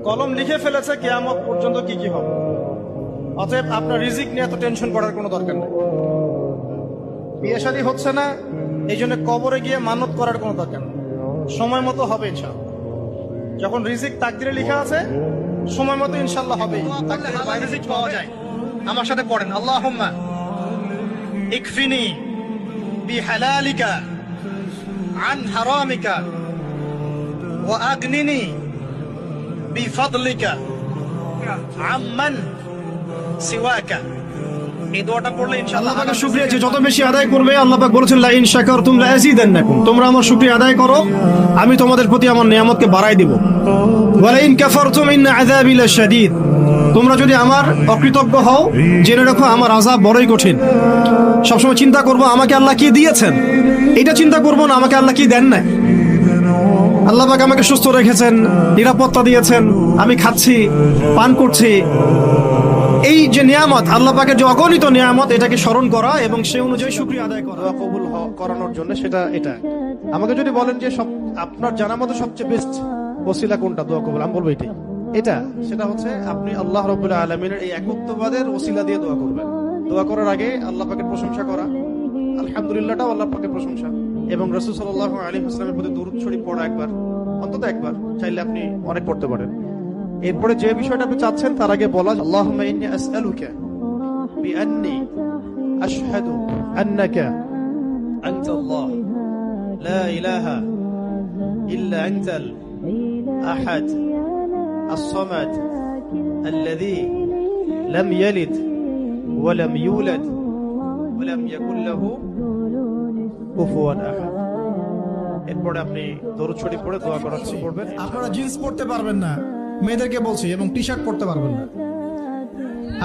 কলম লিখে ফেলেছে কিয়ামত পর্যন্ত কি কি হবে। অতএব আপনার রিজিক নিয়ে এত টেনশন করার কোনো দরকার নেই। বিয়ে শাদী হচ্ছে না, এই জন্য কবরে গিয়ে মানত করার কোনো দরকার নেই। সময় মতো হবে ইনশাআল্লাহ। যখন রিজিক তাকদিরে লেখা আছে, সময় মতো ইনশাআল্লাহ হবে। তাকদিরের বাইরে রিজিক পাওয়া যায়। আমার সাথে পড়েন, আল্লাহুম্মা ইকফিনি বিহালালিকা আন হারামিকা ওয়া আগনিনি বিফাদলিকা আম্মান সিওয়াকা। এই দোয়াটা পড়লে ইনশাআল্লাহ আল্লাহ পাকের শুকরিয়া যে যত বেশি আদায় করবে, আল্লাহ পাক বলেছেন লা ইন শাকারতুম লা আযীদান্নাকুম, তোমরা আমার শুকরিয়া আদায় করো, আমি তোমাদের প্রতি আমার নিয়ামতকে বাড়াই দিব। ওয়া লা ইন কাফারতুম ইন্না আযাবি লাশাদীদ, তোমরা যদি আমার অকৃতজ্ঞ হও, জেনে রাখো আমার আযাব বড়ই কঠিন। সবসময় চিন্তা করবো আমাকে আল্লাহ কি দিয়েছেন, এটা চিন্তা করবো না আমাকে আল্লাহ কি দেন নাই। আল্লাহ পাক আমাকে সুস্থ রেখেছেন, নিরাপত্তা দিয়েছেন, আমি খাচ্ছি, পান করছি। এই যে নিয়ামত, আল্লাহ পাকের যে অগণিত নিয়ামত, এটাকে স্মরণ করা এবং সে অনুযায়ী শুকরিয়া আদায় করা, দোয়া কবুল করানোর জন্য। সেটা এটা আমাকে যদি বলেন যে সব আপনার জানার মতো সবচেয়ে বেস্ট ওসিলা কোনটা দোয়া কবুল, আমি বলবো সেটা হচ্ছে আপনি আল্লাহ রাব্বুল আলামিনের এই একত্ববাদের ওসিলা দিয়ে দোয়া করবেন। দোয়া করার আগে আল্লাহ পাকের প্রশংসা করা, আলহামদুলিল্লাহটাও আল্লাহ পাকের প্রশংসা, এবং রাসূল সাল্লাল্লাহু আলাইহি ওয়াসাল্লামের প্রতি দরুদ শরীফ পড়া একবার, অন্তত একবার, চাইলে আপনি অনেক পড়তে পারেন। এরপরে যে বিষয়টা আপনি চাচ্ছেন তার আগে বলা, আল্লাহুম্মা ইন্নী আসআলুকা বিআন্নী আশহাদু আন্নাকা আনতাল্লাহ লা ইলাহা ইল্লা আনতাল আহাদ الصمد الذي لم يلد ولم يولد ولم يكن له كفوا احد। এরপরে আপনি দরুদ শরীফ পড়ে দোয়া করার চেষ্টা করবেন। আপনারা জিন্স পরতে পারবেন না, মেয়েদেরকে বলছি, এবং টি শার্ট পরতে পারবেন না।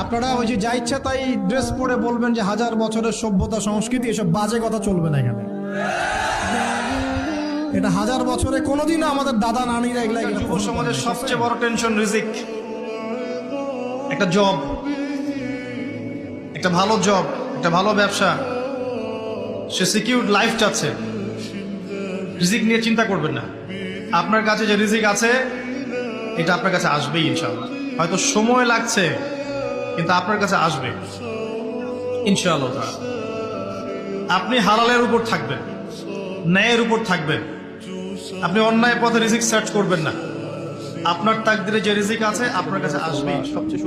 আপনারা ওই যে যা ইচ্ছা তাই ড্রেস পরে বলবেন যে হাজার বছরের সভ্যতা সংস্কৃতি, এসব বাজে কথা চলবে না এখানে। এটা হাজার বছরে কোনোদিনও আমাদের দাদা নানিরা এগুলা যুব সমাজের সবচেয়ে বড় টেনশন রিজিক। একটা জব, একটা ভালো জব, একটা ভালো ব্যবসা, সে সিকিউর লাইফ চাচ্ছে। রিজিক নিয়ে চিন্তা করবেন না, আপনার কাছে যে রিজিক আছে এটা আপনার কাছে আসবেই ইনশাআল্লাহ। হয়তো সময় লাগছে কিন্তু আপনার কাছে আসবে ইনশাআল্লাহ। আপনি হালালের উপর থাকবেন, ন্যায়ের উপর থাকবেন, আপনি অন্যায় পথে রিজিক সার্চ করবেন না। আপনার তাকদিরে যে রিজিক আছে আপনার কাছে আসবে। সবচেয়ে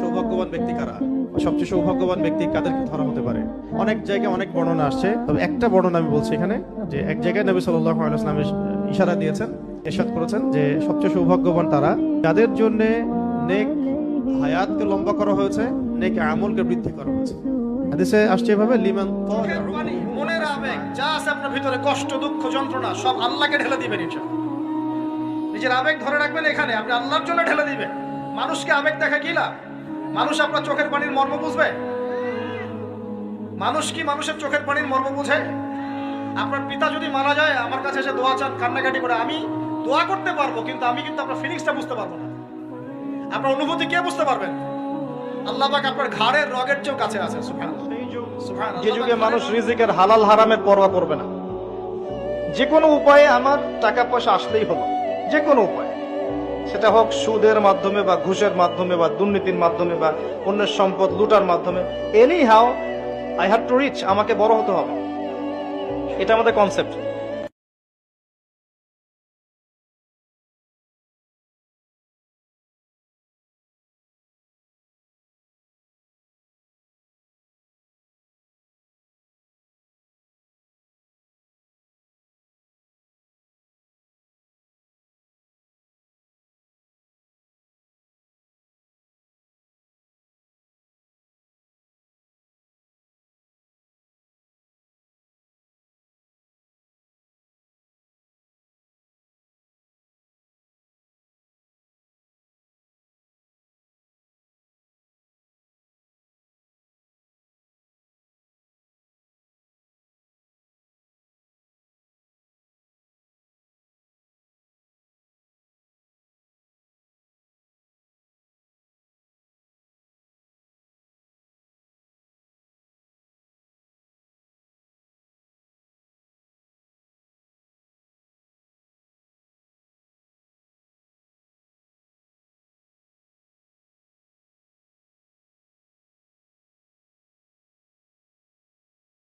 সৌভাগ্যবান ব্যক্তি কারা? সবচেয়ে সৌভাগ্যবান ব্যক্তি কাদেরকে ধরা হতে পারে? অনেক জায়গায় অনেক বর্ণনা আসছে, তবে একটা বর্ণনা আমি বলছি এখানে, যে এক জায়গায় নবী সাল্লাল্লাহু আলাইহি ওয়াসাল্লাম ইশারা দিয়েছেন, ইরশাদ করেছেন যে সবচেয়ে সৌভাগ্যবান তারা যাদের জন্য নেক হায়াতকে লম্বা করা হয়েছে, নেক আমলকে বৃদ্ধি করা হয়েছে। হাদিসে আসছে এভাবে, লিমান মনের আবেগ যা আছে আপনার ভিতরে, কষ্ট, দুঃখ, যন্ত্রণা, সব আল্লাহকে ঢেলে দিবেন ইনশাআল্লাহ। নিজের আবেগ ধরে রাখবেন এখানে, আপনি আল্লাহর জন্য ঢেলে দিবেন। মানুষকে আবেগ দেখা কি লাভ? মানুষ আপনার চোখের পানির মর্ম বুঝবে? মানুষ কি মানুষের চোখের পানির মর্ম বুঝে? আপনার পিতা যদি মারা যায়, আমার কাছে এসে দোয়া চান, কান্নাকাটি করে, আমি দোয়া করতে পারবো, কিন্তু আমি কিন্তু আপনার ফিলিংসটা বুঝতে পারবো না। আপনার অনুভূতি কে বুঝতে পারবেন? আল্লাহ পাক আপনার ঘাড়ের রগের চেয়েও কাছে আছে। সুবহানাল্লাহ। যে যুগে মানুষ রিজিকের হালাল হারামের পরোয়া করবে না, যে কোনো উপায়ে আমার টাকা পয়সা আসলেই হলো, যে কোনো উপায়ে, সেটা হোক সুদের মাধ্যমে বা ঘুষের মাধ্যমে বা দুর্নীতির মাধ্যমে বা অন্যের সম্পদ লুটার মাধ্যমে, any how I have to reach, আমাকে বড় হতে হবে। এটা আমাদের কনসেপ্ট।